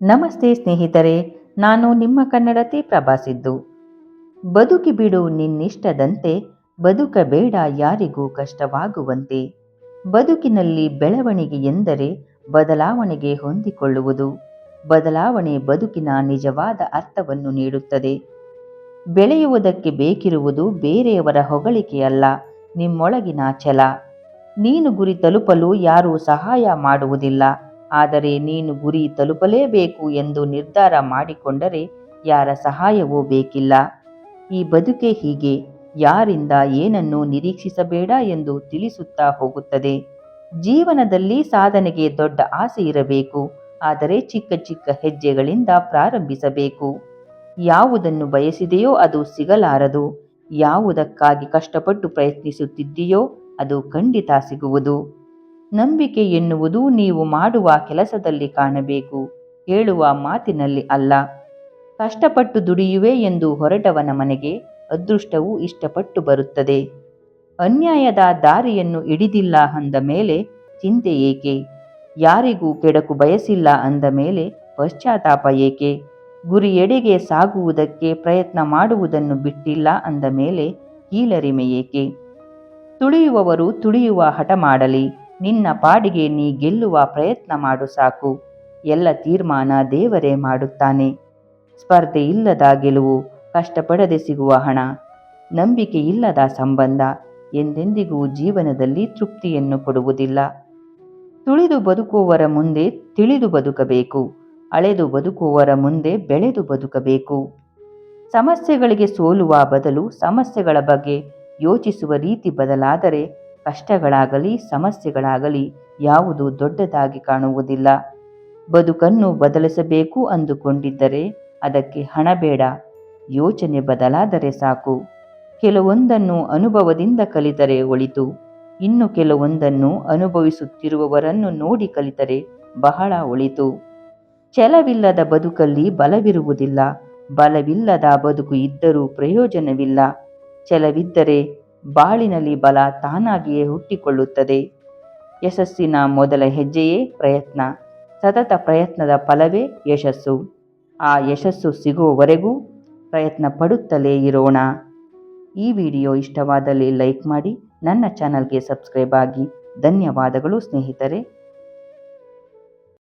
ನಮಸ್ತೆ ಸ್ನೇಹಿತರೆ, ನಾನು ನಿಮ್ಮ ಕನ್ನಡತಿ ಪ್ರಭಾಸಿದ್ದು. ಬದುಕಿ ಬಿಡು ನಿನ್ನಿಷ್ಟದಂತೆ, ಬದುಕಬೇಡ ಯಾರಿಗೂ ಕಷ್ಟವಾಗುವಂತೆ. ಬದುಕಿನಲ್ಲಿ ಬೆಳವಣಿಗೆ ಎಂದರೆ ಬದಲಾವಣೆಗೆ ಹೊಂದಿಕೊಳ್ಳುವುದು. ಬದಲಾವಣೆ ಬದುಕಿನ ನಿಜವಾದ ಅರ್ಥವನ್ನು ನೀಡುತ್ತದೆ. ಬೆಳೆಯುವುದಕ್ಕೆ ಬೇಕಿರುವುದು ಬೇರೆಯವರ ಹೊಗಳಿಕೆಯಲ್ಲ, ನಿಮ್ಮೊಳಗಿನ ಛಲ. ನೀನು ಗುರಿ ತಲುಪಲು ಯಾರೂ ಸಹಾಯ ಮಾಡುವುದಿಲ್ಲ, ಆದರೆ ನೀನು ಗುರಿ ತಲುಪಲೇಬೇಕು ಎಂದು ನಿರ್ಧಾರ ಮಾಡಿಕೊಂಡರೆ ಯಾರ ಸಹಾಯವೂ ಬೇಕಿಲ್ಲ. ಈ ಬದುಕೆ ಹೀಗೆ, ಯಾರಿಂದ ಏನನ್ನೂ ನಿರೀಕ್ಷಿಸಬೇಡ ಎಂದು ತಿಳಿಸುತ್ತಾ ಹೋಗುತ್ತದೆ. ಜೀವನದಲ್ಲಿ ಸಾಧನೆಗೆ ದೊಡ್ಡ ಆಸೆ ಇರಬೇಕು, ಆದರೆ ಚಿಕ್ಕ ಚಿಕ್ಕ ಹೆಜ್ಜೆಗಳಿಂದ ಪ್ರಾರಂಭಿಸಬೇಕು. ಯಾವುದನ್ನು ಬಯಸಿದೆಯೋ ಅದು ಸಿಗಲಾರದು, ಯಾವುದಕ್ಕಾಗಿ ಕಷ್ಟಪಟ್ಟು ಪ್ರಯತ್ನಿಸುತ್ತಿದ್ದೀಯೋ ಅದು ಖಂಡಿತ ಸಿಗುವುದು. ನಂಬಿಕೆ ಎನ್ನುವುದು ನೀವು ಮಾಡುವ ಕೆಲಸದಲ್ಲಿ ಕಾಣಬೇಕು, ಹೇಳುವ ಮಾತಿನಲ್ಲಿ ಅಲ್ಲ. ಕಷ್ಟಪಟ್ಟು ದುಡಿಯುವೆ ಎಂದು ಹೊರಟವನ ಮನೆಗೆ ಅದೃಷ್ಟವು ಇಷ್ಟಪಟ್ಟು ಬರುತ್ತದೆ. ಅನ್ಯಾಯದ ದಾರಿಯನ್ನು ಹಿಡಿದಿಲ್ಲ ಅಂದ ಮೇಲೆ ಚಿಂತೆ ಏಕೆ? ಯಾರಿಗೂ ಕೆಡಕು ಬಯಸಿಲ್ಲ ಅಂದ ಮೇಲೆ ಪಶ್ಚಾತ್ತಾಪ ಏಕೆ? ಗುರಿಯೆಡೆಗೆ ಸಾಗುವುದಕ್ಕೆ ಪ್ರಯತ್ನ ಮಾಡುವುದನ್ನು ಬಿಟ್ಟಿಲ್ಲ ಅಂದ ಮೇಲೆ ಕೀಳರಿಮೆ ಏಕೆ? ತುಳಿಯುವವರು ತುಳಿಯುವ ಹಠ ಮಾಡಲಿ, ನಿನ್ನ ಪಾಡಿಗೆ ನೀ ಗೆಲ್ಲುವ ಪ್ರಯತ್ನ ಮಾಡು ಸಾಕು. ಎಲ್ಲ ತೀರ್ಮಾನ ದೇವರೇ ಮಾಡುತ್ತಾನೆ. ಸ್ಪರ್ಧೆ ಇಲ್ಲದ ಗೆಲುವು, ಕಷ್ಟಪಡದೆ ಸಿಗುವ ಹಣ, ನಂಬಿಕೆ ಇಲ್ಲದ ಸಂಬಂಧ ಎಂದೆಂದಿಗೂ ಜೀವನದಲ್ಲಿ ತೃಪ್ತಿಯನ್ನು ಕೊಡುವುದಿಲ್ಲ. ತುಳಿದು ಬದುಕುವವರ ಮುಂದೆ ತಿಳಿದು ಬದುಕಬೇಕು, ಅಳೆದು ಬದುಕುವವರ ಮುಂದೆ ಬೆಳೆದು ಬದುಕಬೇಕು. ಸಮಸ್ಯೆಗಳಿಗೆ ಸೋಲುವ ಬದಲು ಸಮಸ್ಯೆಗಳ ಬಗ್ಗೆ ಯೋಚಿಸುವ ರೀತಿ ಬದಲಾದರೆ ಕಷ್ಟಗಳಾಗಲಿ ಸಮಸ್ಯೆಗಳಾಗಲಿ ಯಾವುದೂ ದೊಡ್ಡದಾಗಿ ಕಾಣುವುದಿಲ್ಲ. ಬದುಕನ್ನು ಬದಲಿಸಬೇಕು ಅಂದುಕೊಂಡಿದ್ದರೆ ಅದಕ್ಕೆ ಹಣ ಬೇಡ, ಯೋಚನೆ ಬದಲಾದರೆ ಸಾಕು. ಕೆಲವೊಂದನ್ನು ಅನುಭವದಿಂದ ಕಲಿತರೆ ಒಳಿತು, ಇನ್ನು ಕೆಲವೊಂದನ್ನು ಅನುಭವಿಸುತ್ತಿರುವವರನ್ನು ನೋಡಿ ಕಲಿತರೆ ಬಹಳ ಒಳಿತು. ಛಲವಿಲ್ಲದ ಬದುಕಲ್ಲಿ ಬಲವಿರುವುದಿಲ್ಲ, ಬಲವಿಲ್ಲದ ಬದುಕು ಇದ್ದರೂ ಪ್ರಯೋಜನವಿಲ್ಲ. ಛಲವಿದ್ದರೆ ಬಾಳಿನಲ್ಲಿ ಬಲ ತಾನಾಗಿಯೇ ಹುಟ್ಟಿಕೊಳ್ಳುತ್ತದೆ. ಯಶಸ್ಸಿನ ಮೊದಲ ಹೆಜ್ಜೆಯೇ ಪ್ರಯತ್ನ, ಸತತ ಪ್ರಯತ್ನದ ಫಲವೇ ಯಶಸ್ಸು. ಆ ಯಶಸ್ಸು ಸಿಗುವವರೆಗೂ ಪ್ರಯತ್ನ ಪಡುತ್ತಲೇ ಇರೋಣ. ಈ ವಿಡಿಯೋ ಇಷ್ಟವಾದಲ್ಲಿ ಲೈಕ್ ಮಾಡಿ, ನನ್ನ ಚಾನಲ್ಗೆ ಸಬ್ಸ್ಕ್ರೈಬ್ ಆಗಿ. ಧನ್ಯವಾದಗಳು ಸ್ನೇಹಿತರೆ.